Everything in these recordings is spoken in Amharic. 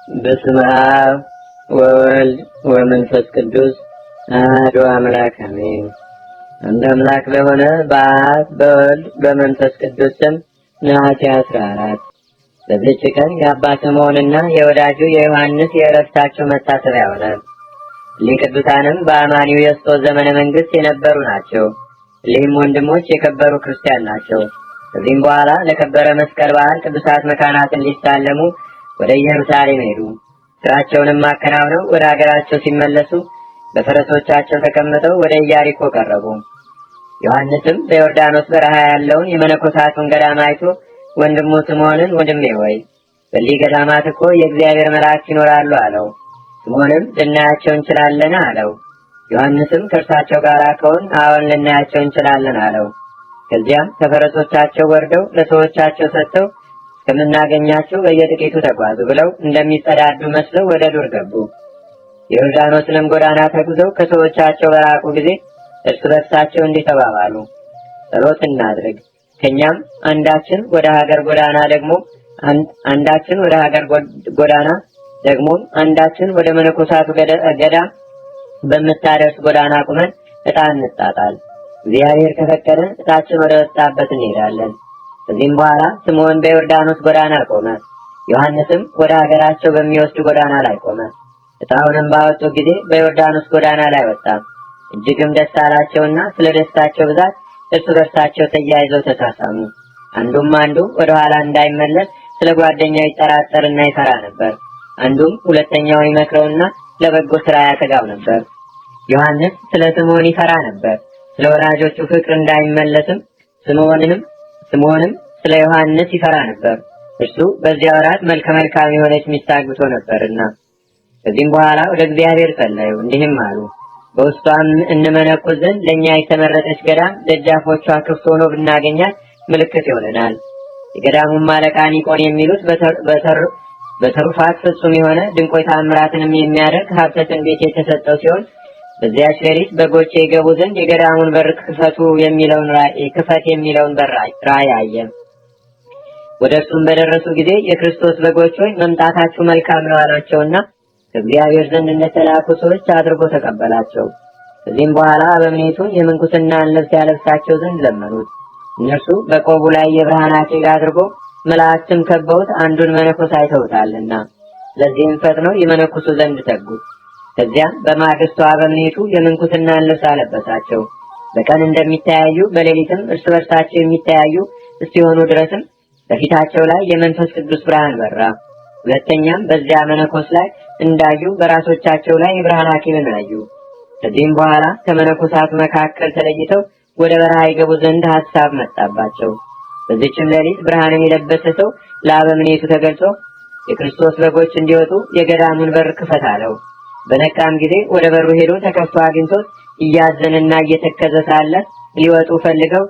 በስመ አብ ወወልድ ወመንፈስ ቅዱስ አሐዱ አምላክ አሜን። አንድ አምላክ በሆነ በአብ በወልድ በመንፈስ ቅዱስ ስም ነሐሴ 14 በዚህች ቀን የአባ ስምዖንና የወዳጁ የዮሐንስ የዕረፍታቸው መታሰቢያ ሆነ። ቅዱሳንም በአማኒው የስጦት ዘመነ መንግስት የነበሩ ናቸው። እሊህም ወንድሞች የከበሩ ክርስቲያን ናቸው። ከዚህም በኋላ ለከበረ መስቀል በዓል ቅዱሳት መካናትን ሊሳለሙ ወደ ኢየሩሳሌም ሄዱ። ስራቸውንም አከናውነው ወደ ሀገራቸው ሲመለሱ በፈረሶቻቸው ተቀምጠው ወደ ኢያሪኮ ቀረቡ። ዮሐንስም በዮርዳኖስ በረሃ ያለውን የመነኮሳቱን ገዳም አይቶ ወንድሙ ስምዖንን ወንድሜ ሆይ በዚህ ገዳማት እኮ የእግዚአብሔር መላእክት ይኖራሉ አለው። ስምዖንም ልናያቸው እንችላለን አለው። ዮሐንስም ከእርሳቸው ጋር ከሆን አዎን ልናያቸው እንችላለን አለው። ከዚያም ከፈረሶቻቸው ወርደው ለሰዎቻቸው ሰጥተው እስከምናገኛቸው በየጥቂቱ ተጓዙ ብለው እንደሚጸዳዱ መስለው ወደ ዱር ገቡ። የዮርዳኖስንም ጎዳና ተጉዘው ከሰዎቻቸው በራቁ ጊዜ እርስ በርሳቸው እንዲህ ተባባሉ፣ ጸሎት እናድርግ፣ ከኛም አንዳችን ወደ ሀገር ጎዳና ደግሞ አንዳችን ወደ መነኮሳቱ ገዳም በምታደርስ ጎዳና ቁመን ዕጣ እንጣጣል። እግዚአብሔር ከፈቀደ ዕጣችን ወደ ወጣበት እንሄዳለን። ከዚህም በኋላ ስምዖን በዮርዳኖስ ጎዳና ቆመ። ዮሐንስም ወደ ሀገራቸው በሚወስድ ጎዳና ላይ ቆመ። ዕጣውንም ባወጡ ጊዜ በዮርዳኖስ ጎዳና ላይ ወጣ። እጅግም ደስ አላቸውና ስለ ደስታቸው ብዛት እርስ በርሳቸው ተያይዘው ተሳሳሙ። አንዱም አንዱ ወደ ኋላ እንዳይመለስ ስለ ጓደኛው ይጠራጠርና ይፈራ ነበር። አንዱም ሁለተኛውን ይመክረውና ለበጎ ስራ ያተጋው ነበር። ዮሐንስ ስለ ስምዖን ይፈራ ነበር፣ ስለ ወላጆቹ ፍቅር እንዳይመለስም። ስምዖንም ስለ ዮሐንስ ይፈራ ነበር፣ እርሱ በዚያ ወራት መልከ መልካም የሆነች ሚስት አግብቶ ነበርና። ከዚህም በኋላ ወደ እግዚአብሔር ጸለዩ፣ እንዲህም አሉ፣ በውስጧም እንመነኩስ ዘንድ ለእኛ የተመረጠች ገዳም ደጃፎቿ ክፍት ሆኖ ብናገኛት ምልክት ይሆነናል። የገዳሙም አለቃ ኒቆን የሚሉት በትሩፋት ፍጹም የሆነ ድንቆይ ተአምራትንም የሚያደርግ ሀብተ ትንቢት የተሰጠው ሲሆን በዚያች ሌሊት በጎቼ ይገቡ ዘንድ የገዳሙን በር ክፈት የሚለውን በር ራእይ አየ። ወደ እርሱም በደረሱ ጊዜ የክርስቶስ በጎች ሆይ መምጣታችሁ መልካም ነው አላቸውና ከእግዚአብሔር ዘንድ እንደተላኩ ሰዎች አድርጎ ተቀበላቸው። ከዚህም በኋላ አበምኔቱ የምንኩስናን ልብስ ያለብሳቸው ዘንድ ለመኑት። እነርሱ በቆቡ ላይ የብርሃን አክሊል አድርጎ መላእክትም ከበውት አንዱን መነኮስ አይተውታልና ለዚህም ፈጥነው ይመነኩሱ ዘንድ ተጉ። ከዚያም በማግስቱ አበምኔቱ የምንኩስናን ልብስ አለበሳቸው። በቀን እንደሚተያዩ በሌሊትም እርስ በርሳቸው የሚተያዩ እስኪሆኑ ድረስም በፊታቸው ላይ የመንፈስ ቅዱስ ብርሃን በራ። ሁለተኛም በዚያ መነኮስ ላይ እንዳዩ በራሶቻቸው ላይ የብርሃን አክሊልን አዩ። ከዚህም በኋላ ከመነኮሳቱ መካከል ተለይተው ወደ በረሃ ይገቡ ዘንድ ሐሳብ መጣባቸው። በዚህችም ሌሊት ብርሃንን የለበሰ ሰው ለአበምኔቱ ተገልጾ የክርስቶስ በጎች እንዲወጡ የገዳሙን በር ክፈት አለው። በነቃም ጊዜ ወደ በሩ ሄዶ ተከፍቶ አግኝቶት እያዘነና እየተከዘ ሳለ ሊወጡ ፈልገው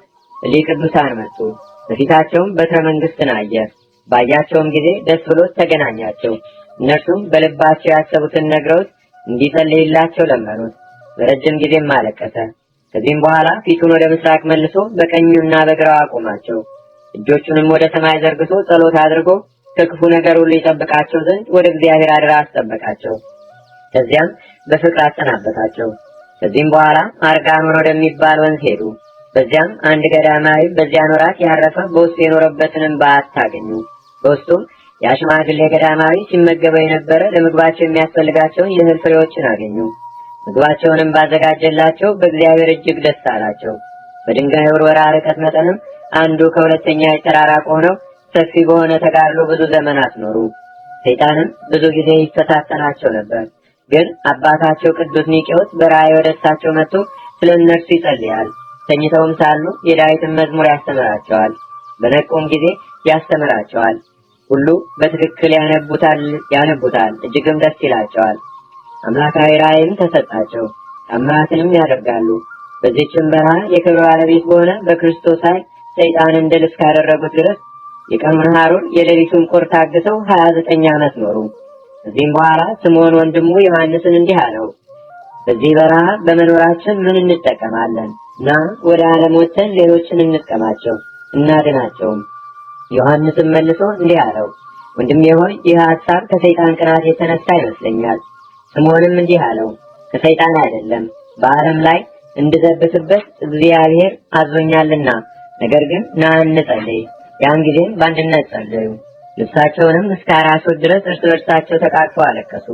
ቅዱሳን መጡ። በፊታቸውም በትረ መንግስትን አየ። ባያቸውም ጊዜ ደስ ብሎት ተገናኛቸው። እነርሱም በልባቸው ያሰቡትን ነግረውት እንዲጸልይላቸው ለመኑት። በረጅም ጊዜም አለቀሰ። ከዚህም በኋላ ፊቱን ወደ ምስራቅ መልሶ በቀኙና በግራው አቆማቸው። እጆቹንም ወደ ሰማይ ዘርግቶ ጸሎት አድርጎ ከክፉ ነገር ሁሉ ይጠብቃቸው ዘንድ ወደ እግዚአብሔር አደራ አስጠበቃቸው። ከዚያም በፍቅር አሰናበታቸው። ከዚህም በኋላ አርጋኖን ወደሚባል ወንዝ ሄዱ። በዚያም አንድ ገዳማዊ በዚያን ወራት ያረፈ በውስጡ የኖረበትንም በዓት አገኙ። በውስጡም የሽማግሌ ገዳማዊ ሲመገበው የነበረ ለምግባቸው የሚያስፈልጋቸውን የእህል ፍሬዎችን አገኙ። ምግባቸውንም ባዘጋጀላቸው በእግዚአብሔር እጅግ ደስ አላቸው። በድንጋይ ውርወራ ርቀት መጠንም አንዱ ከሁለተኛ የተራራቁ ሆነው ሰፊ በሆነ ተጋድሎ ብዙ ዘመናት ኖሩ። ሰይጣንም ብዙ ጊዜ ይፈታተናቸው ነበር። ግን አባታቸው ቅዱስ ኒቄዎስ በራእይ ወደ እሳቸው መጥቶ ስለ እነርሱ ይጸልያል። ተኝተውም ሳሉ የዳዊትን መዝሙር ያስተምራቸዋል። በነቁም ጊዜ ያስተምራቸዋል። ሁሉ በትክክል ያነቡታል፣ እጅግም ደስ ይላቸዋል። አምላካዊ ራእይም ተሰጣቸው፣ ተአምራትንም ያደርጋሉ። በዚህችም በረሃ የክብር ባለቤት በሆነ በክርስቶስ ኃይል ሰይጣንን ድል እስካደረጉት ድረስ የቀኑን ሐሩር የሌሊቱን ቁር ታግሰው 29 ዓመት ኖሩ። ከዚህም በኋላ ስምዖን ወንድሙ ዮሐንስን እንዲህ አለው፣ በዚህ በረሃ በመኖራችን ምን እንጠቀማለን? እና ወደ ዓለም ወጥተን ሌሎችን እንጥቀማቸው እናድናቸውም። ዮሐንስም መልሶ እንዲህ አለው፣ ወንድሜ ሆይ ይህ ሐሳብ ከሰይጣን ቅናት የተነሳ ይመስለኛል። ስምዖንም እንዲህ አለው፣ ከሰይጣን አይደለም፣ በዓለም ላይ እንድዘብትበት እግዚአብሔር አዞኛልና። ነገር ግን ና እንጸልይ። ያን ጊዜም በአንድነት ጸለዩ። ልብሳቸውንም እስከ አራሶት ድረስ እርስ በርሳቸው ተቃቅፈው አለቀሱ።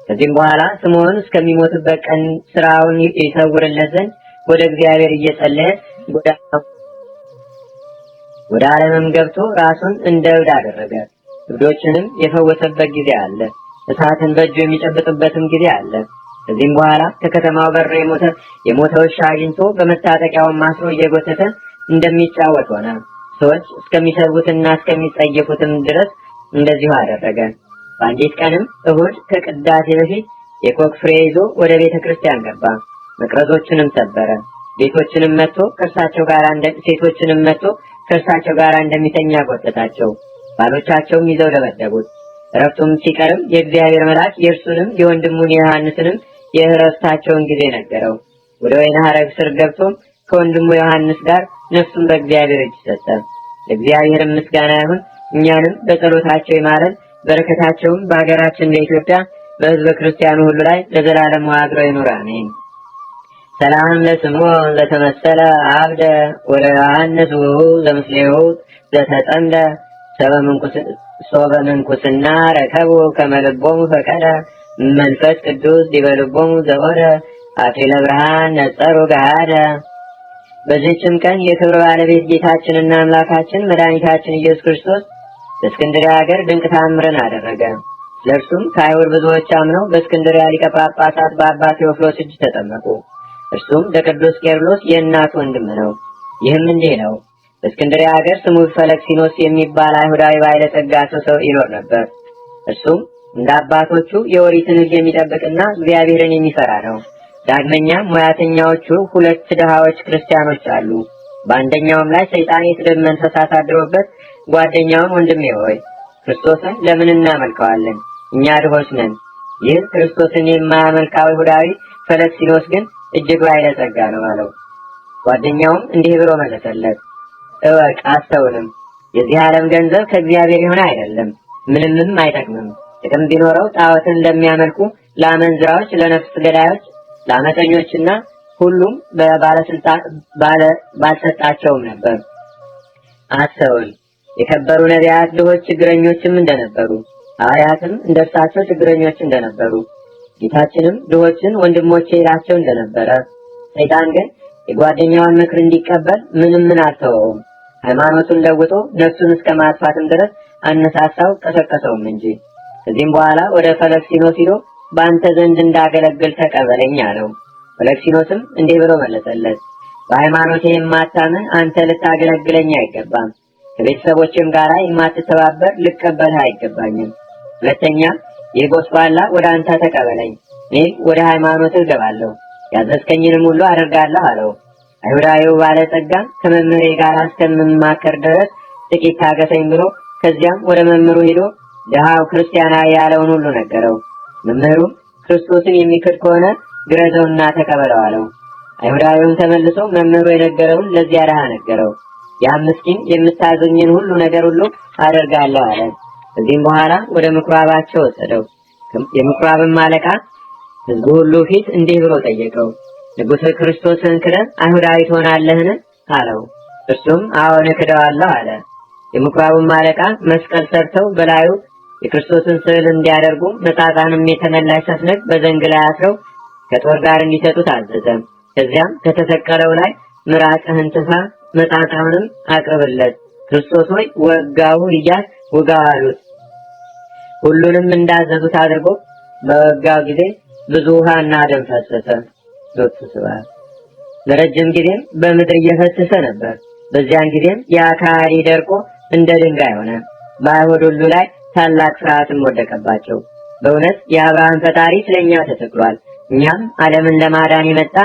ከዚህም በኋላ ስምዖን እስከሚሞትበት ቀን ስራውን ይሰውርለት ዘንድ ወደ እግዚአብሔር እየጸለየ ወደ ዓለምም ገብቶ ራሱን እንደ እብድ አደረገ። እብዶችንም የፈወሰበት ጊዜ አለ። እሳትን በእጁ የሚጨብጥበትም ጊዜ አለ። ከዚህም በኋላ ከከተማው በር የሞተ ውሻ አግኝቶ በመታጠቂያውን ማስሮ እየጎተተ እንደሚጫወት ሆነ። ሰዎች እስከሚሰሩትና እስከሚጸየፉትም ድረስ እንደዚሁ አደረገ። በአንዲት ቀንም እሁድ ከቅዳሴ በፊት የኮክ ፍሬ ይዞ ወደ ቤተ ክርስቲያን ገባ። መቅረዞችንም ሰበረ። ሴቶችንም መጥቶ ከእርሳቸው ጋር እንደሚተኛ ጎተታቸው። ባሎቻቸውም ይዘው ደበደቡት። እረፍቱም ሲቀርም የእግዚአብሔር መልአክ የእርሱንም የወንድሙን የዮሐንስንም የእረፍታቸውን ጊዜ ነገረው። ወደ ወይን ሐረግ ስር ገብቶም ከወንድሙ ዮሐንስ ጋር ነፍሱን በእግዚአብሔር እጅ ሰጠ። ለእግዚአብሔር ምስጋና ይሁን። እኛንም በጸሎታቸው ይማረን፣ በረከታቸውም በሀገራችን በኢትዮጵያ በሕዝበ ክርስቲያኑ ሁሉ ላይ ለዘላለም አድሮ ይኑር፣ አሜን። ሰላም ለስምዖን ለተመሰለ አብደ ወደ ዮሐንስ ዘምስሌሁ ዘተጠምደ ሰበ ምንኩስና ረከቡ ከመልቦሙ ፈቀደ መንፈስ ቅዱስ ዲበልቦሙ ዘወረ አክሊለ ብርሃን ነጸሩ ገሃደ። በዚህችም ቀን የክብር ባለቤት ጌታችንና አምላካችን መድኃኒታችን ኢየሱስ ክርስቶስ በእስክንድርያ ሀገር ድንቅ ታምርን አደረገ። ለእርሱም ከአይሁድ ብዙዎች አምነው በእስክንድርያ ሊቀ ጳጳሳት በአባ ቴዎፍሎስ እጅ ተጠመቁ። እርሱም ለቅዱስ ቄርሎስ የእናቱ ወንድም ነው። ይህም እንዲህ ነው። በእስክንድርያ ሀገር ስሙ ፈለክሲኖስ የሚባል አይሁዳዊ ባለጸጋ ሰው ይኖር ነበር። እርሱም እንደ አባቶቹ የኦሪትን ሕግ የሚጠብቅና እግዚአብሔርን የሚፈራ ነው። ዳግመኛም ሙያተኛዎቹ ሁለት ድሃዎች ክርስቲያኖች አሉ። በአንደኛውም ላይ ሰይጣን የስድብ መንፈስ አሳድሮበት ጓደኛውን ወንድሜ ሆይ ክርስቶስን ለምን እናመልከዋለን? እኛ ድሆች ነን። ይህ ክርስቶስን የማያመልከው አይሁዳዊ ፈለክሲኖስ ግን እጅግ ባለጸጋ ነው አለው። ጓደኛውም እንዲህ ብሎ መለሰለት፣ እወቅ አስተውልም፣ የዚህ ዓለም ገንዘብ ከእግዚአብሔር የሆነ አይደለም፣ ምንምም አይጠቅምም። ጥቅም ቢኖረው ጣዖትን ለሚያመልኩ ለአመንዝራዎች፣ ለነፍስ ገዳዮች፣ ለአመፀኞችና ሁሉም ባልሰጣቸውም ነበር። አስተውል፣ የከበሩ ነቢያት ድሆች ችግረኞችም እንደነበሩ፣ ሐዋርያትም እንደርሳቸው ችግረኞች እንደነበሩ፣ ጌታችንም ድሆችን ወንድሞቼ ይላቸው እንደነበረ። ሰይጣን ግን የጓደኛውን ምክር እንዲቀበል ምን አልተወውም። ሃይማኖቱን ለውጦ ነፍሱን እስከ ማጥፋትም ድረስ አነሳሳው፣ ቀሰቀሰውም እንጂ። ከዚህም በኋላ ወደ ፈለክሲኖስ ሂዶ በአንተ ዘንድ እንዳገለግል ተቀበለኝ አለው። ፈለክሲኖስም እንዲህ ብሎ መለሰለት፣ በሃይማኖቴ የማታምን አንተ ልታገለግለኝ አይገባም። ከቤተሰቦችም ጋር የማትተባበር ልቀበልህ አይገባኝም። ሁለተኛ ይህ ጎስቋላ ወደ አንተ ተቀበለኝ፣ እኔም ወደ ሃይማኖትህ እገባለሁ፣ ያዘዝከኝንም ሁሉ አደርጋለሁ አለው። አይሁዳዊው ባለጸጋ ከመምህሬ ጋር እስከምማከር ድረስ ጥቂት ታገሰኝ ብሎ ከዚያም ወደ መምህሩ ሄዶ ድሃው ክርስቲያናዊ ያለውን ሁሉ ነገረው። መምህሩም ክርስቶስን የሚክድ ከሆነ ግረዘውና ተቀበለው አለው። አይሁዳዊውም ተመልሶ መምህሩ የነገረውን ለዚያ ድሃ ነገረው። ያም ምስኪን የምታዘኝን ሁሉ ነገር ሁሉ አደርጋለሁ አለ። ከዚህም በኋላ ወደ ምኩራባቸው ወሰደው። የምኩራብም አለቃ ሕዝቡ ሁሉ ፊት እንዲህ ብሎ ጠየቀው፣ ንጉሥ ክርስቶስን ክደህ አይሁዳዊ ትሆናለህን? አለው። እርሱም አዎን እክደዋለሁ አለ። የምኩራቡም አለቃ መስቀል ሰርተው በላዩ የክርስቶስን ስዕል እንዲያደርጉ መጻጻንም የተመላሽ ሰፍነግ በዘንግ ላይ አስረው ከጦር ጋር እንዲሰጡት አዘዘ። ከዚያም ከተሰቀለው ላይ ምራቅህን ትፋ፣ መጻጻውንም አቅርብለት፣ ክርስቶስ ሆይ ወጋው እያል ውጋው አሉት። ሁሉንም እንዳዘዙት አድርጎ በወጋው ጊዜ ብዙ ውሃና ደም ፈሰሰ። ለረጅም ጊዜም በምድር እየፈሰሰ ነበር። በዚያን ጊዜም የአካሪ ደርቆ እንደ ድንጋይ ሆነ። በአይሁድ ሁሉ ላይ ታላቅ ፍርሃትም ወደቀባቸው። በእውነት የአብርሃም ፈጣሪ ስለኛ ተሰቅሏል፣ እኛም ዓለምን ለማዳን የመጣ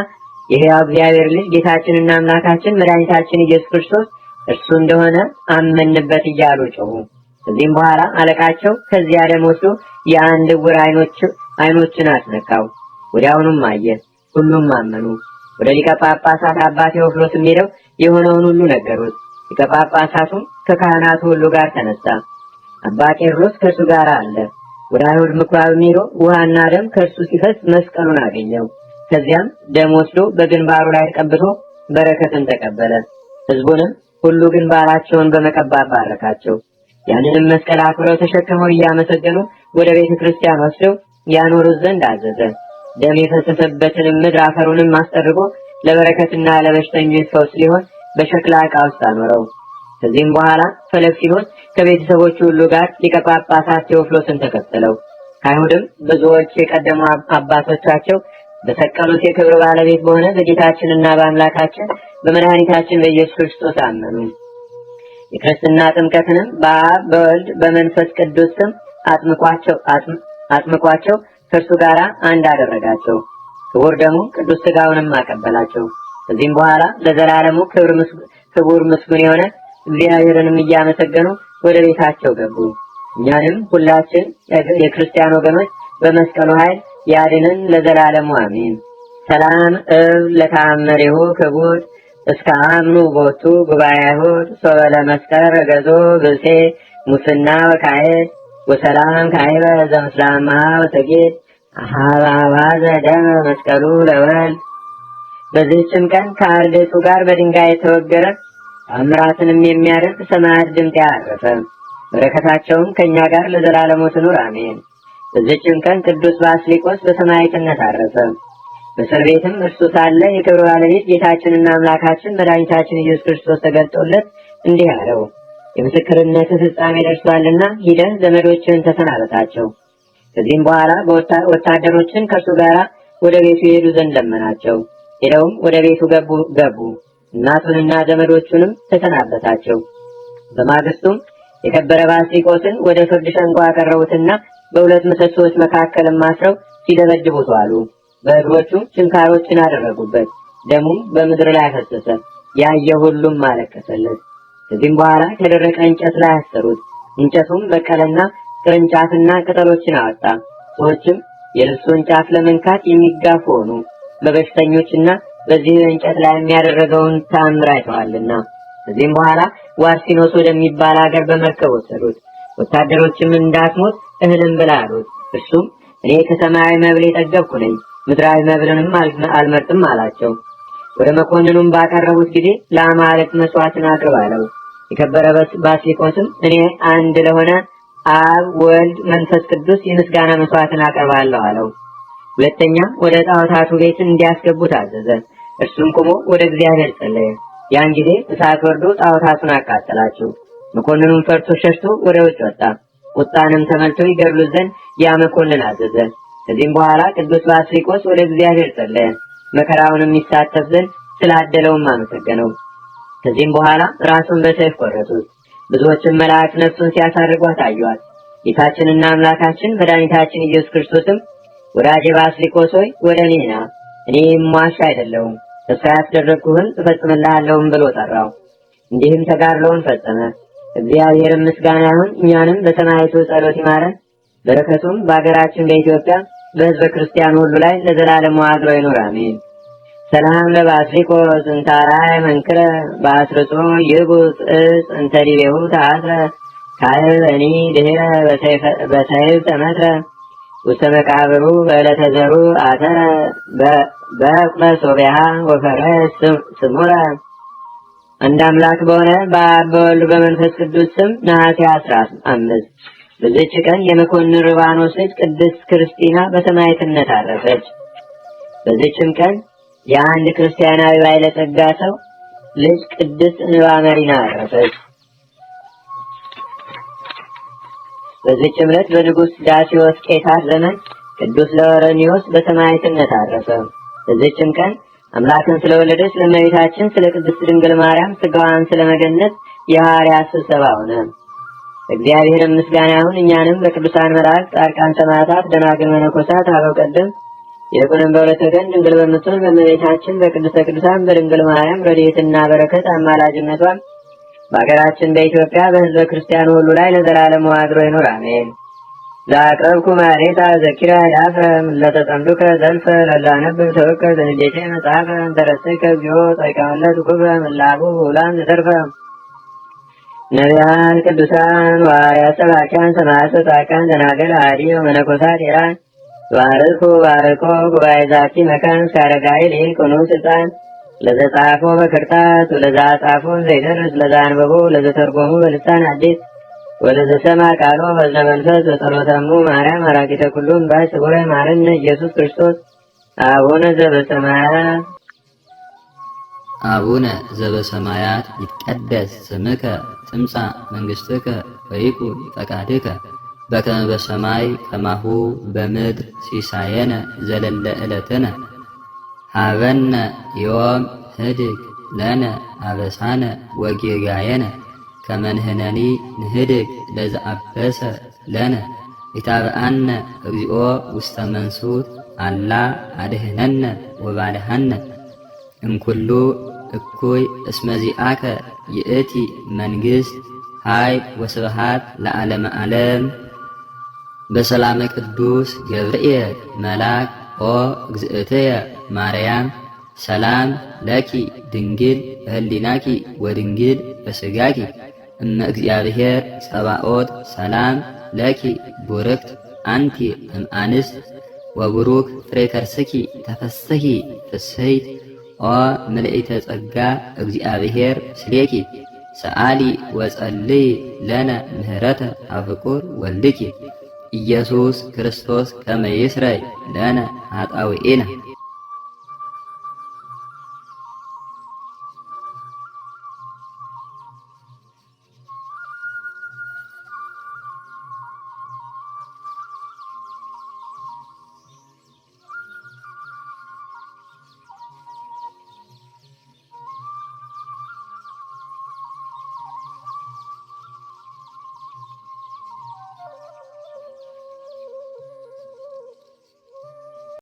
የሕያው እግዚአብሔር ልጅ ጌታችንና አምላካችን መድኃኒታችን ኢየሱስ ክርስቶስ እርሱ እንደሆነ አመንበት እያሉ ጮሁ። ከዚህም በኋላ አለቃቸው ከዚያ ደም ወስዶ የአንድ ዕውር አይኖችን አስነካው። ወዲያውኑም አየ። ሁሉም አመኑ። ወደ ሊቀ ጳጳሳት አባ ቴዎፍሎስም ሄደው የሆነውን ሁሉ ነገሩት። ሊቀ ጳጳሳቱም ከካህናቱ ሁሉ ጋር ተነሳ። አባ ቄርሎስ ከእርሱ ጋር አለ። ወደ አይሁድ ምኩራብ ሄዶ ውሃና ደም ከእርሱ ሲፈስ መስቀሉን አገኘው። ከዚያም ደም ወስዶ በግንባሩ ላይ ቀብቶ በረከትን ተቀበለ። ሕዝቡንም ሁሉ ግንባራቸውን በመቀባት ባረካቸው። ያንንም መስቀል አክብረው ተሸክመው እያመሰገኑ ወደ ቤተ ክርስቲያን ወስደው ያኖሩት ዘንድ አዘዘ። ደም የፈሰሰበትን ምድር አፈሩንም አስጠርጎ ለበረከትና ለበሽተኞች ፈውስ ሊሆን በሸክላ ዕቃ ውስጥ አኖረው። ከዚህም በኋላ ፈለክሲኖስ ከቤተሰቦቹ ሁሉ ጋር ሊቀ ጳጳሳት ቴዎፍሎስን ተከተለው። ከአይሁድም ብዙዎች የቀደሙ አባቶቻቸው በሰቀሉት የክብር ባለቤት በሆነ በጌታችንና በአምላካችን በመድኃኒታችን በኢየሱስ ክርስቶስ አመኑ። የክርስትና ጥምቀትንም በአብ በወልድ በመንፈስ ቅዱስ ስም አጥምቋቸው ከእርሱ ጋር አንድ አደረጋቸው። ክቡር ደሙ ቅዱስ ሥጋውንም አቀበላቸው። ከዚህም በኋላ ለዘላለሙ ክቡር ምስጉን የሆነ እግዚአብሔርንም እያመሰገኑ ወደ ቤታቸው ገቡ። እኛንም ሁላችን የክርስቲያን ወገኖች በመስቀሉ ኃይል ያድነን ለዘላለሙ አሜን። ሰላም ለተአመሪሁ ክቡር እስከ አምኑ ቦቱ ጉባኤ አይሁድ ሶበለ መስቀል ረገዞ ብሴ ሙስና ወካሄድ ወሰላም ካይበ ዘምስላማ ወተጌድ አሃባባ ዘደመ መስቀሉ ለወልድ። በዚህችም ቀን ከአርድእቱ ጋር በድንጋይ የተወገረ አምራትንም የሚያደርግ ሰማያት ድምፅ ያረፈ። በረከታቸውም ከእኛ ጋር ለዘላለሙ ትኑር አሜን። በዚህችም ቀን ቅዱስ ባስሊቆስ በሰማዕትነት አረፈ። በእስር ቤትም እርሱ ሳለ የክብር ባለቤት ጌታችንና አምላካችን መድኃኒታችን ኢየሱስ ክርስቶስ ተገልጦለት እንዲህ አለው፣ የምስክርነት ፍጻሜ ደርሷልና ሂደህ ዘመዶችን ተሰናበታቸው። ከዚህም በኋላ ወታደሮችን ከእርሱ ጋር ወደ ቤቱ ይሄዱ ዘንድ ለመናቸው። ሄደውም ወደ ቤቱ ገቡ። እናቱንና ዘመዶቹንም ተሰናበታቸው። በማግስቱም የከበረ ባስሊቆስን ወደ ፍርድ ሸንጎ አቀረቡትና በሁለት ምሰሶች መካከልም አስረው ሲደበድቡት ዋሉ። በእግሮቹ ችንካሮችን አደረጉበት። ደሙም በምድር ላይ ፈሰሰ። ያየ ሁሉም አለቀሰለት። ከዚህም በኋላ ከደረቀ እንጨት ላይ አሰሩት። እንጨቱም በቀለና ቅርንጫፍና ቅጠሎችን አወጣ። ሰዎችም የልብሱን ጫፍ ለመንካት የሚጋፉ ሆኑ፣ በበሽተኞችና በዚህ እንጨት ላይ የሚያደርገውን ተአምር አይተዋልና። ከዚህም በኋላ ዋርሲኖስ ወደሚባል ሀገር በመርከብ ወሰዱት። ወታደሮችም እንዳትሞት እህልም ብላ አሉት። እርሱም እኔ ከሰማያዊ መብል የጠገብኩ ነኝ፣ ምድራዊ መብልንም አልመርጥም አላቸው። ወደ መኮንኑም ባቀረቡት ጊዜ ለአማልክት መስዋዕትን አቅርብ አለው። የከበረ ባስሊቆስም እኔ አንድ ለሆነ አብ ወልድ መንፈስ ቅዱስ የምስጋና መስዋዕትን አቀርባለሁ አለው። ሁለተኛ ወደ ጣዖታቱ ቤት እንዲያስገቡት አዘዘ። እርሱም ቆሞ ወደ እግዚአብሔር ጸለየ። ያን ጊዜ እሳት ወርዶ ጣዖታቱን አቃጠላቸው። መኮንኑም ፈርቶ ሸሽቶ ወደ ውጭ ወጣ። ቁጣንም ተመልተው ይገድሉት ዘንድ ያ መኮንን አዘዘ። ከዚህም በኋላ ቅዱስ ባስሊቆስ ወደ እግዚአብሔር ጸለየ። መከራውንም ይሳተፍ ዘንድ ስላደለውም አመሰገነው። ከዚህም በኋላ ራሱን በሰይፍ ቆረጡት። ብዙዎችም መላእክት ነፍሱን ሲያሳርጓት አዩአት። ጌታችንና አምላካችን መድኃኒታችን ኢየሱስ ክርስቶስም ወዳጄ ባስሊቆስ ሆይ ወደ እኔ ና፣ እኔ የምዋሽ አይደለሁም፣ ተስፋ ያስደረግኩህን እፈጽምልሃለሁም ብሎ ጠራው። እንዲህም ተጋድሎውን ፈጸመ። እግዚአብሔርም ምስጋና ይሁን፣ እኛንም በሰማዕቱ ጸሎት ይማረን፣ በረከቱም በአገራችን በኢትዮጵያ በሕዝበ ክርስቲያን ሁሉ ላይ ለዘላለሙ አድሮ ይኑር አሜን። ሰላም ለባስሊቆስ እንታራይ መንክረ በአስርጾ ይጉስ እጽ እንተዲቤሁ ተአስረ ካህበኒ ድህረ በሰይፍ ተመትረ ውስተ መቃብሩ በዕለተ ዘሩ አተረ በዕቅበ ሶቢያ ወፈረስ ስሙረ። አንድ አምላክ በሆነ በአብ በወልድ በመንፈስ ቅዱስ ስም ነሐሴ 15 በዚህች ቀን የመኮንን ርባኖስ ልጅ ቅድስት ክርስቲና በሰማዕትነት አረፈች። በዚህችም ቀን የአንድ ክርስቲያናዊ ባለጸጋ ሰው ልጅ ቅድስት እንባ መሪና አረፈች። በዚህች ዕለት በንጉሥ ዳሲዮስ ቄሳር ዘመን ቅዱስ ለወረኒዮስ በሰማዕትነት አረፈ። በዚህችም ቀን አምላክን ስለወለደች ለእመቤታችን ስለ ቅድስት ድንግል ማርያም ሥጋዋን ስለመገነዝ የሐዋርያት ስብሰባ ሆነ። እግዚአብሔርም ምስጋና ይሁን፣ እኛንም በቅዱሳን መላእክት፣ ጻድቃን፣ ሰማዕታት፣ ደናግል፣ መነኮሳት፣ አበው ቀደም ይልቁንም በሁለት ወገን ድንግል በምትሆን በእመቤታችን በቅድስተ ቅዱሳን በድንግል ማርያም ረድኤትና በረከት አማላጅነቷን በአገራችን በኢትዮጵያ በሕዝበ ክርስቲያኑ ሁሉ ላይ ለዘላለሙ አድሮ ይኑር አሜን። ዛቅረብኩ ማሬታ ዘኪራ ያፍረም ለተጸምዱከ ዘልፈ ለላነብብ ተወከ ዘንዴቴ መጽሐፈ እንተረሰይከ እግዚኦ ጸይቀመለት ኩበ ምላቡ ውላን ዘተርፈ ነቢያት፣ ቅዱሳን፣ ሐዋርያት፣ ሰባክያን፣ ሰማዕታት፣ ጻድቃን፣ ደናግል፣ አዲ ወመነኮሳት ሄራን ባርኩ ባርኮ ጉባኤ ዛቲ መካን እስከ አረጋዊ ሊቅ ኑር ስልጣን ለዘጻፎ በክርታስ ወለዛ ጻፎ ዘይደርስ ለዛ አንበቦ ለዘተርጎሙ በልሳን አዲስ ወለዘሰማ ቃሎ በዝነ መንፈስ በጸሎተሙ ማርያም አራቂተ ኩሉም ባይ ስቡረ ማረነ ኢየሱስ ክርስቶስ አቡነ ዘበሰማያት አቡነ ዘበሰማያት ይትቀደስ ስምከ ትምጻእ መንግሥትከ ወይኩን ፈቃድከ በከመ በሰማይ ከማሁ በምድር ሲሳየነ ዘለለ ዕለትነ ሀበነ ዮም ህድግ ለነ አበሳነ ወጌጋየነ ከመ ንሕነኒ ንህድግ ለዘአበሰ ለነ ኢታብአነ እግዚኦ ውስተ መንሱት አላ አድኅነነ ወባልሐነ እምኩሉ እኩይ እስመ ዚአከ ይእቲ መንግሥት ኃይል ወስብሐት ለዓለመ ዓለም። በሰላመ ቅዱስ ገብርኤል መልአክ ኦ እግዝእትየ ማርያም ሰላም ለኪ ድንግል በህሊናኪ ወድንግል በስጋኪ እመ እግዚአብሔር ጸባኦት ሰላም ለኪ ቡርክት አንቲ እምአንስት ወቡሩክ ፍሬ ከርስኪ ተፈስሒ ፍስሕት ኦ ምልዕተ ጸጋ እግዚአብሔር ምስሌኪ ሰአሊ ወጸልይ ለነ ምህረተ አፍቁር ወልድኪ ኢየሱስ ክርስቶስ ከመ ይስረይ ለነ ኃጣውኢነ